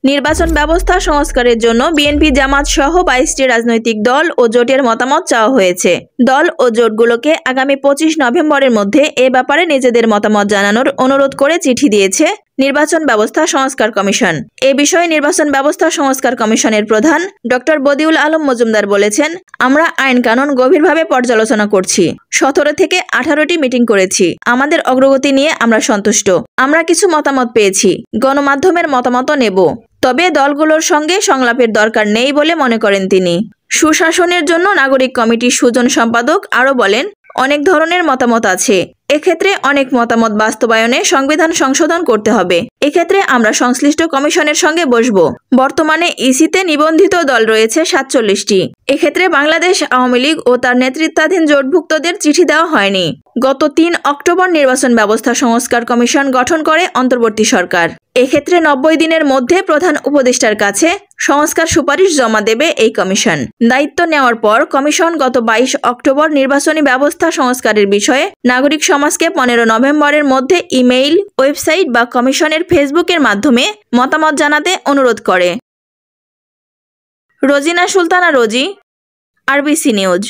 নির্বাচন ব্যবস্থা সংস্কারের জন্য বিএনপি জামাত সহ 22টি রাজনৈতিক দল ও জোটের মতামত চাওয়া হয়েছে। দল ও জোটগুলোকে আগামী 25 নভেম্বরের মধ্যে এ ব্যাপারে নিজেদের মতামত জানানোর অনুরোধ করে চিঠি দিয়েছে নির্বাচন ব্যবস্থা সংস্কার কমিশন। এ বিষয়ে নির্বাচন ব্যবস্থা সংস্কার কমিশনের প্রধান ডক্টর বদিউল আলম মজুমদার বলেছেন, আমরা আইন কানুন গভীরভাবে পর্যালোচনা করছি। 17 থেকে 18টি মিটিং করেছি। আমাদের অগ্রগতি নিয়ে আমরা সন্তুষ্ট। আমরা কিছু মতামত পেয়েছি। গণমাধ্যমের মতামতও নেব। তবে দলগুলোর সঙ্গে সংলাপের দরকার নেই বলে মনে করেন তিনি। সুশাসনের জন্য নাগরিক কমিটির সুজন সম্পাদক আরও বলেন, অনেক ধরনের মতামত আছে। এক্ষেত্রে অনেক মতামত বাস্তবায়নে সংবিধান সংশোধন করতে হবে। এক্ষেত্রে আমরা সংশ্লিষ্ট কমিশনের সঙ্গে বসব। বর্তমানে ইসিতে নিবন্ধিত দল রয়েছে 47টি। এক্ষেত্রে বাংলাদেশ আওয়ামী লীগ ও তার নেতৃত্বাধীন জোটভুক্তদের চিঠি দেওয়া হয়নি। গত 3 অক্টোবর নির্বাচন ব্যবস্থা সংস্কার কমিশন গঠন করে অন্তর্বর্তী সরকার। এক্ষেত্রে 90 দিনের মধ্যে প্রধান উপদেষ্টার কাছে সংস্কার সুপারিশ জমা দেবে এই কমিশন। দায়িত্ব নেওয়ার পর কমিশন গত 22 অক্টোবর নির্বাচনী ব্যবস্থা সংস্কারের বিষয়ে নাগরিক সমাজকে 15 নভেম্বরের মধ্যে ইমেইল, ওয়েবসাইট বা কমিশনের ফেসবুকের মাধ্যমে মতামত জানাতে অনুরোধ করে। রোজিনা সুলতানা রোজি, আরবিসি নিউজ।